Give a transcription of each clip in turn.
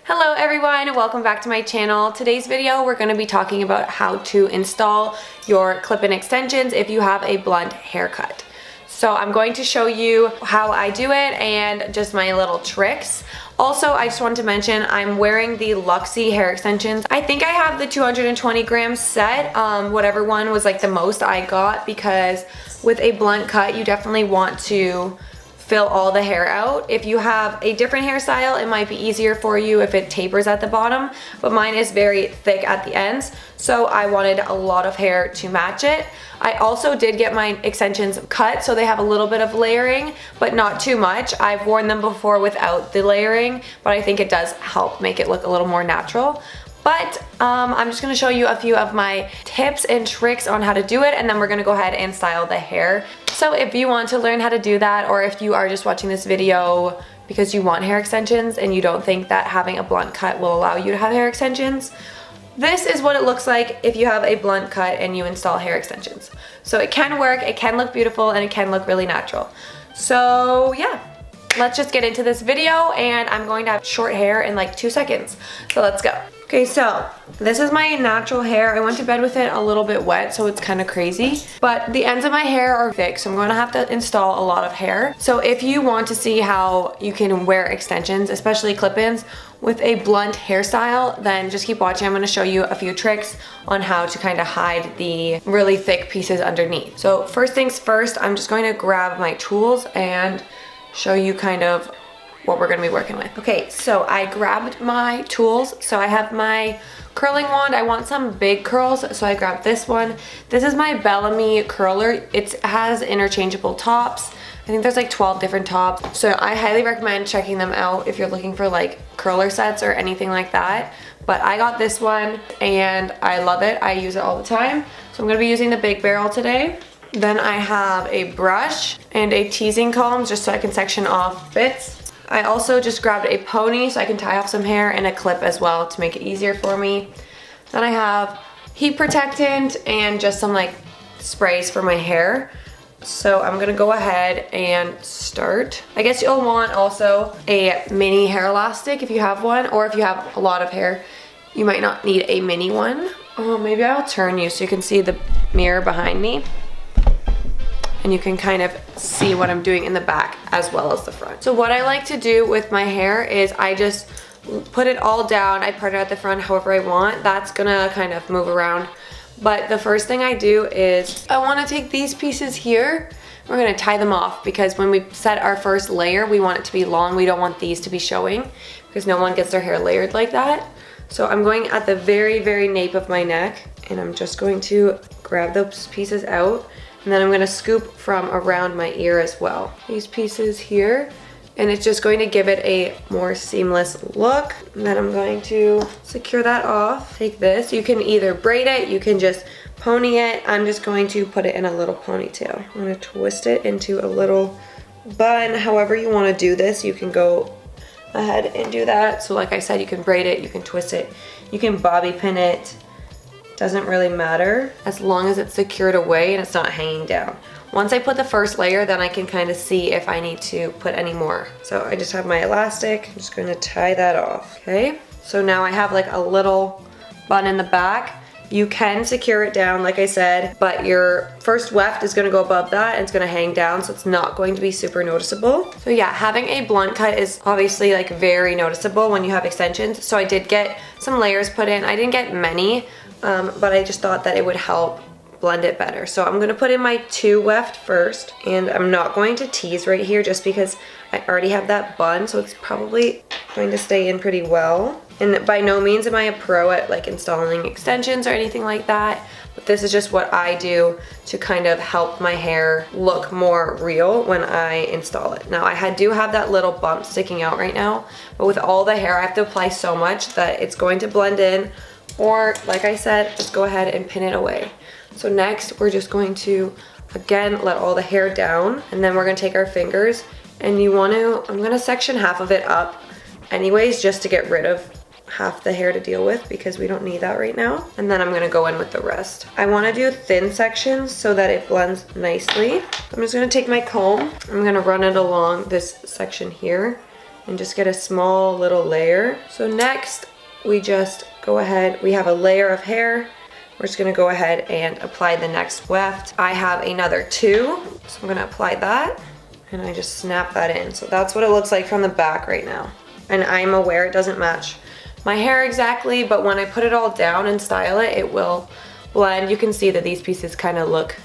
Hello everyone, welcome back to my channel. Today's video we're going to be talking about how to install your clip-in extensions if you have a blunt haircut. So I'm going to show you how I do it and just my little tricks. Also, I just wanted to mention I'm wearing the Chelllseaj hair extensions. I think I have the 220 gram set, whatever one was like the most I got, because with a blunt cut you definitely want to fill all the hair out. If you have a different hairstyle, it might be easier for you if it tapers at the bottom, but mine is very thick at the ends, so I wanted a lot of hair to match it. I also did get my extensions cut, so they have a little bit of layering, but not too much. I've worn them before without the layering, but I think it does help make it look a little more natural. But I'm just going to show you a few of my tips and tricks on how to do it, and then we're going to go ahead and style the hair. So if you want to learn how to do that, or if you are just watching this video because you want hair extensions and you don't think that having a blunt cut will allow you to have hair extensions, this is what it looks like if you have a blunt cut and you install hair extensions. So it can work, it can look beautiful, and it can look really natural. So yeah, let's just get into this video, and I'm going to have short hair in like 2 seconds. So let's go. Okay, so this is my natural hair. I went to bed with it a little bit wet, so it's kind of crazy. But the ends of my hair are thick, so I'm going to have to install a lot of hair. So if you want to see how you can wear extensions, especially clip-ins, with a blunt hairstyle, then just keep watching. I'm going to show you a few tricks on how to kind of hide the really thick pieces underneath. So first things first, I'm just going to grab my tools and show you kind of what we're going to be working with. Okay, so I grabbed my tools. So I have my curling wand. I want some big curls, so I grabbed this one. This is my Bellamy curler. It has interchangeable tops. I think there's like 12 different tops. So I highly recommend checking them out if you're looking for like curler sets or anything like that. But I got this one and I love it. I use it all the time. So I'm going to be using the big barrel today. Then I have a brush and a teasing comb just so I can section off bits. I also just grabbed a pony so I can tie off some hair, and a clip as well to make it easier for me. Then I have heat protectant and just some like sprays for my hair. So I'm gonna go ahead and start. I guess you'll want also a mini hair elastic if you have one, or if you have a lot of hair, you might not need a mini one. Oh, maybe I'll turn you so you can see the mirror behind me. And you can kind of see what I'm doing in the back as well as the front. So what I like to do with my hair is I just put it all down. I part it at the front however I want. That's gonna kind of move around. But the first thing I do is I wanna take these pieces here. We're gonna tie them off because when we set our first layer, we want it to be long. We don't want these to be showing because no one gets their hair layered like that. So I'm going at the very, very nape of my neck, and I'm just going to grab those pieces out. And then I'm going to scoop from around my ear as well. These pieces here. And it's just going to give it a more seamless look. And then I'm going to secure that off. Take this. You can either braid it, you can just pony it. I'm just going to put it in a little ponytail. I'm going to twist it into a little bun. However you want to do this, you can go ahead and do that. So like I said, you can braid it, you can twist it, you can bobby pin it. Doesn't really matter as long as it's secured away and it's not hanging down. Once I put the first layer, then I can kind of see if I need to put any more. So I just have my elastic. I'm just going to tie that off. Okay, so now I have like a little bun in the back. You can secure it down like I said, but your first weft is going to go above that and it's going to hang down, so it's not going to be super noticeable. So yeah, having a blunt cut is obviously like very noticeable when you have extensions. So I did get some layers put in. I didn't get many. But I just thought that it would help blend it better. So I'm gonna put in my 2 weft first, and I'm not going to tease right here just because I already have that bun, so it's probably going to stay in pretty well. And by no means am I a pro at like installing extensions or anything like that, but this is just what I do to kind of help my hair look more real when I install it. Now I do have that little bump sticking out right now, but with all the hair I have to apply so much that it's going to blend in. Or, like I said, just go ahead and pin it away. So next, we're just going to, again, let all the hair down. And then we're going to take our fingers. And I'm going to section half of it up anyways, just to get rid of half the hair to deal with, because we don't need that right now. And then I'm going to go in with the rest. I want to do thin sections so that it blends nicely. I'm just going to take my comb. I'm going to run it along this section here. and just get a small little layer. So next we just go ahead, we have a layer of hair. We're just gonna go ahead and apply the next weft. I have another 2, so I'm gonna apply that and I just snap that in. So that's what it looks like from the back right now. And I'm aware it doesn't match my hair exactly, but when I put it all down and style it, it will blend. You can see that these pieces kind of look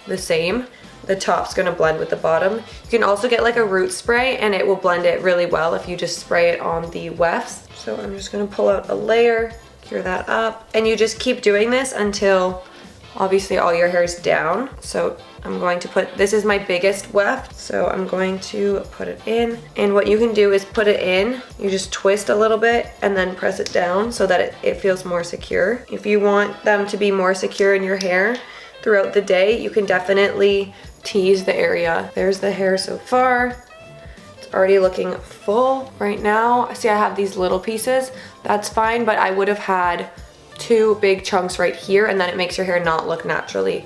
the same. The top's gonna blend with the bottom. You can also get like a root spray and it will blend it really well if you just spray it on the wefts. So I'm just gonna pull out a layer, cure that up, and you just keep doing this until obviously all your hair is down. So I'm going to put, this is my biggest weft, so I'm going to put it in. And what you can do is put it in, you just twist a little bit and then press it down so that it feels more secure. If you want them to be more secure in your hair throughout the day, you can definitely tease the area. There's the hair so far. It's already looking full right now. See, I have these little pieces. That's fine, but I would have had 2 big chunks right here, and then it makes your hair not look naturally.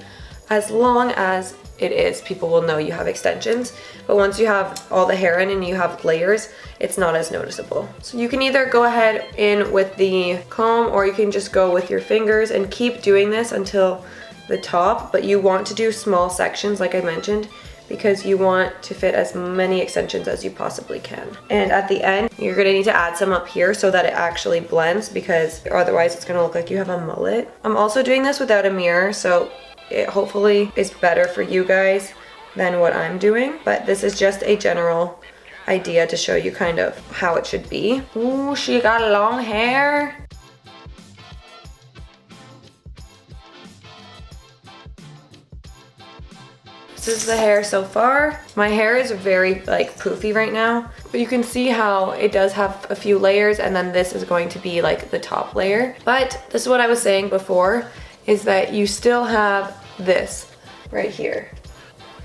As long as it is, people will know you have extensions. But once you have all the hair in and you have layers, it's not as noticeable. So you can either go ahead in with the comb or you can just go with your fingers and keep doing this until the top. But you want to do small sections like I mentioned, because you want to fit as many extensions as you possibly can. And at the end, you're gonna need to add some up here so that it actually blends, because otherwise it's gonna look like you have a mullet. I'm also doing this without a mirror, so it hopefully is better for you guys than what I'm doing. But this is just a general idea to show you kind of how it should be. Ooh, she got long hair. This is the hair so far. My hair is very like poofy right now, but you can see how it does have a few layers, and then this is going to be like the top layer. But this is what I was saying before, is that you still have this right here.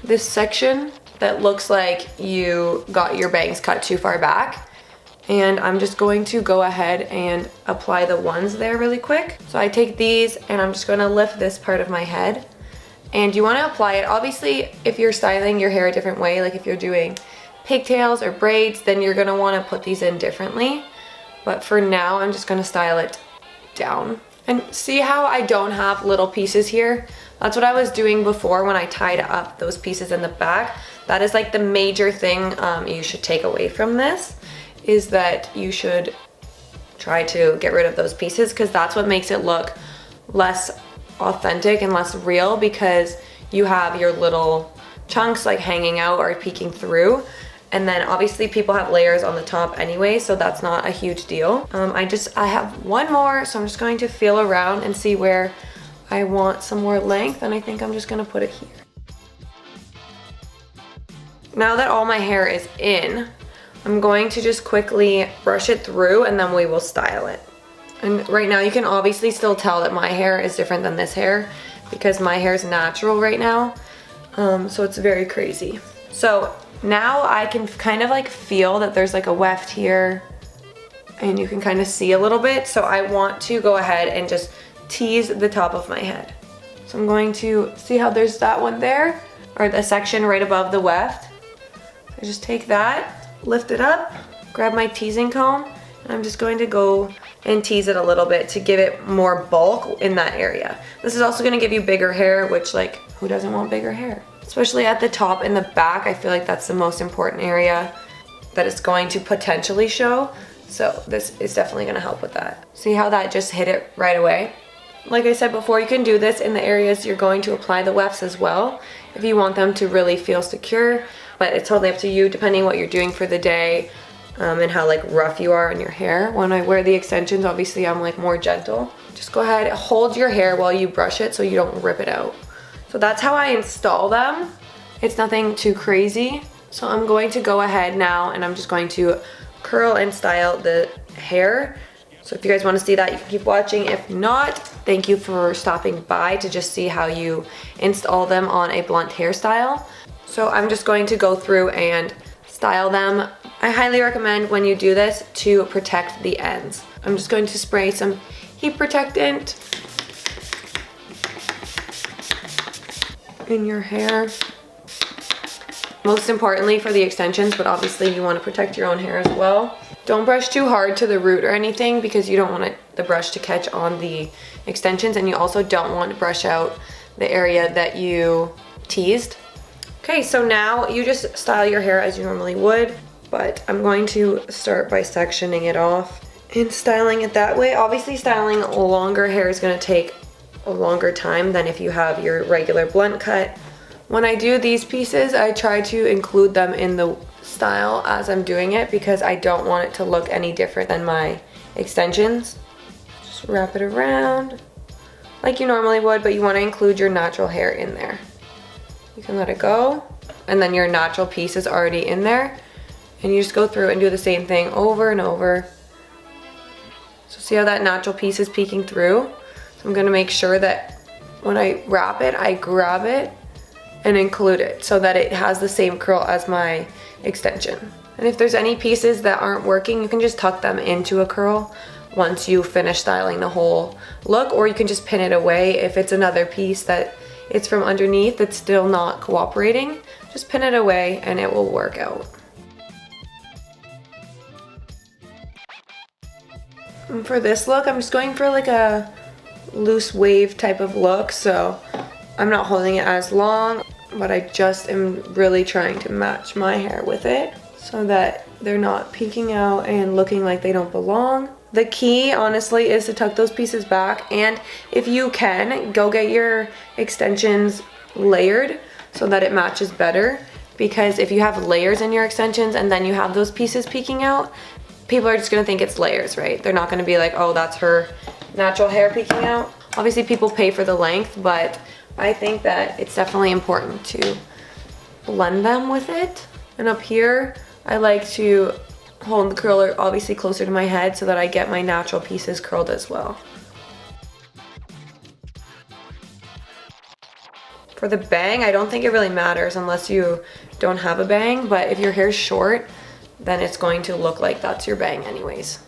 This section that looks like you got your bangs cut too far back. And I'm just going to go ahead and apply the ones there really quick. So I take these and I'm just gonna lift this part of my head. And you wanna apply it, obviously, if you're styling your hair a different way, like if you're doing pigtails or braids, then you're gonna wanna put these in differently. But for now, I'm just gonna style it down. And see how I don't have little pieces here? That's what I was doing before when I tied up those pieces in the back. That is like the major thing you should take away from this, is that you should try to get rid of those pieces, because that's what makes it look less authentic and less real, because you have your little chunks like hanging out or peeking through. And then obviously people have layers on the top anyway, so that's not a huge deal. I have one more, so I'm just going to feel around and see where I want some more length, and I think I'm just gonna put it here. Now that all my hair is in, I'm going to just quickly brush it through and then we will style it. And right now you can obviously still tell that my hair is different than this hair, because my hair is natural right now, so it's very crazy. So now I can kind of like feel that there's like a weft here, and you can kind of see a little bit. So I want to go ahead and just tease the top of my head. So I'm going to see how there's that one there, or the section right above the weft. I just take that, lift it up, grab my teasing comb, and I'm just going to go and tease it a little bit to give it more bulk in that area. This is also gonna give you bigger hair, which, like, who doesn't want bigger hair? Especially at the top and the back, I feel like that's the most important area that it's going to potentially show. So this is definitely gonna help with that. See how that just hit it right away? Like I said before, you can do this in the areas you're going to apply the wefts as well, if you want them to really feel secure, but it's totally up to you depending what you're doing for the day, and how like rough you are on your hair. When I wear the extensions, obviously I'm like more gentle. Just go ahead, hold your hair while you brush it so you don't rip it out. So that's how I install them. It's nothing too crazy. So I'm going to go ahead now and I'm just going to curl and style the hair. So if you guys want to see that, you can keep watching. If not, thank you for stopping by to just see how you install them on a blunt hairstyle. So I'm just going to go through and style them. I highly recommend when you do this to protect the ends. I'm just going to spray some heat protectant in your hair. Most importantly for the extensions, but obviously you want to protect your own hair as well. Don't brush too hard to the root or anything because you don't want the brush to catch on the extensions, and you also don't want to brush out the area that you teased. Okay, so now you just style your hair as you normally would, but I'm going to start by sectioning it off and styling it that way. Obviously styling longer hair is going to take a longer time than if you have your regular blunt cut. When I do these pieces, I try to include them in the style as I'm doing it because I don't want it to look any different than my extensions. Just wrap it around like you normally would, but you want to include your natural hair in there. You can let it go, and then your natural piece is already in there, and you just go through and do the same thing over and over. So see how that natural piece is peeking through? So I'm going to make sure that when I wrap it, I grab it and include it so that it has the same curl as my extension. And if there's any pieces that aren't working, you can just tuck them into a curl once you finish styling the whole look, or you can just pin it away if it's another piece that it's from underneath that's still not cooperating. Just pin it away and it will work out. And for this look, I'm just going for like a loose wave type of look, so I'm not holding it as long, but I just am really trying to match my hair with it so that they're not peeking out and looking like they don't belong. The key, honestly, is to tuck those pieces back, and if you can, go get your extensions layered so that it matches better, because if you have layers in your extensions and then you have those pieces peeking out, people are just gonna think it's layers, right? They're not gonna be like, oh, that's her natural hair peeking out. Obviously, people pay for the length, but I think that it's definitely important to blend them with it. And up here, I like to hold the curler obviously closer to my head so that I get my natural pieces curled as well. For the bang, I don't think it really matters unless you don't have a bang, but if your hair's short, then it's going to look like that's your bang anyways.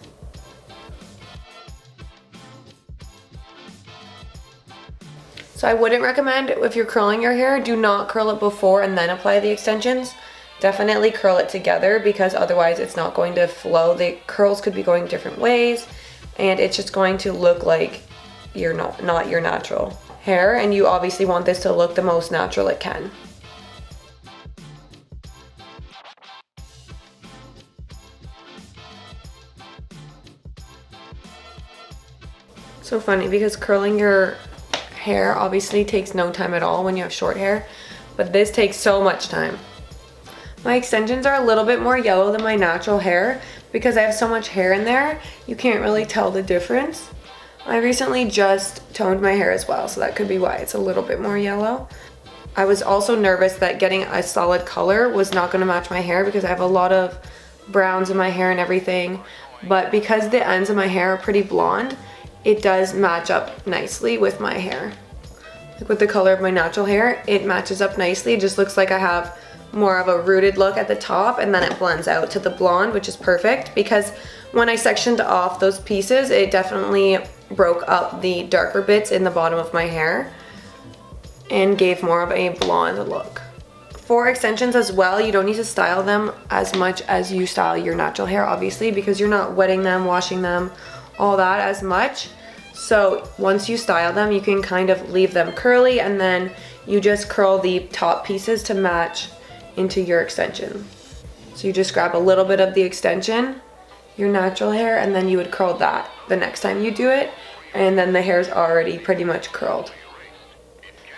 So I wouldn't recommend, if you're curling your hair, do not curl it before and then apply the extensions. Definitely curl it together because otherwise it's not going to flow. The curls could be going different ways and it's just going to look like you're not your natural hair, and you obviously want this to look the most natural it can. So funny because curling your hair obviously takes no time at all when you have short hair, but this takes so much time. My extensions are a little bit more yellow than my natural hair because I have so much hair in there, you can't really tell the difference. I recently just toned my hair as well, so that could be why it's a little bit more yellow. I was also nervous that getting a solid color was not going to match my hair because I have a lot of browns in my hair and everything, but because the ends of my hair are pretty blonde, it does match up nicely with my hair. Like with the color of my natural hair, it matches up nicely. It just looks like I have more of a rooted look at the top, and then it blends out to the blonde, which is perfect because when I sectioned off those pieces, it definitely broke up the darker bits in the bottom of my hair and gave more of a blonde look. For extensions as well, you don't need to style them as much as you style your natural hair, obviously, because you're not wetting them, washing them, all that as much. So once you style them, you can kind of leave them curly and then you just curl the top pieces to match into your extension. So you just grab a little bit of the extension, your natural hair, and then you would curl that the next time you do it, and then the hair's already pretty much curled.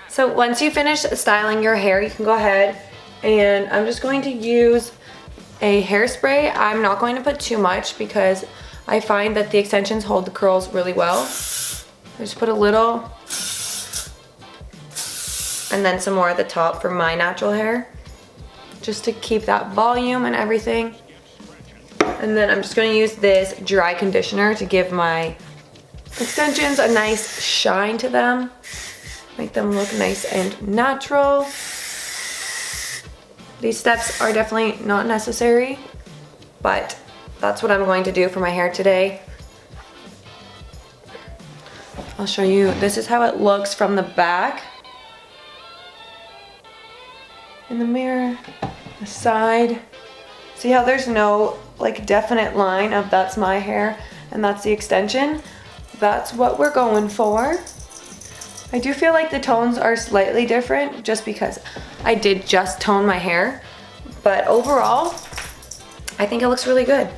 So once you finish styling your hair, you can go ahead, and I'm just going to use a hairspray. I'm not going to put too much because I find that the extensions hold the curls really well. I just put a little, and then some more at the top for my natural hair, just to keep that volume and everything. And then I'm just going to use this dry conditioner to give my extensions a nice shine to them, make them look nice and natural. These steps are definitely not necessary, but that's what I'm going to do for my hair today. I'll show you, this is how it looks from the back in the mirror. the side. See how there's no like definite line of that's my hair and that's the extension? That's what we're going for. I do feel like the tones are slightly different just because I did just tone my hair, but overall, I think it looks really good.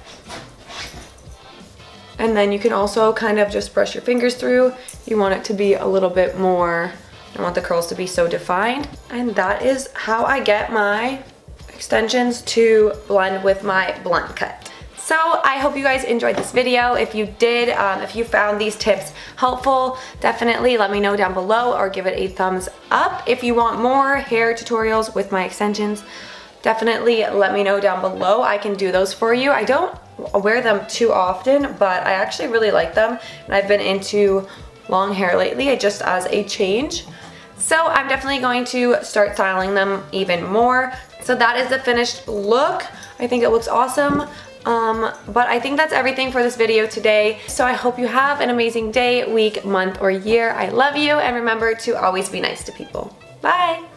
And then you can also kind of just brush your fingers through. You want it to be a little bit more, I don't want the curls to be so defined. And that is how I get my extensions to blend with my blunt cut. So I hope you guys enjoyed this video. If you did, if you found these tips helpful, definitely let me know down below or give it a thumbs up. If you want more hair tutorials with my extensions, definitely let me know down below. I can do those for you. I don't wear them too often, but I actually really like them, and I've been into long hair lately just as a change. So I'm definitely going to start styling them even more. So that is the finished look. I think it looks awesome. But I think that's everything for this video today. So I hope you have an amazing day, week, month, or year. I love you, and remember to always be nice to people. Bye!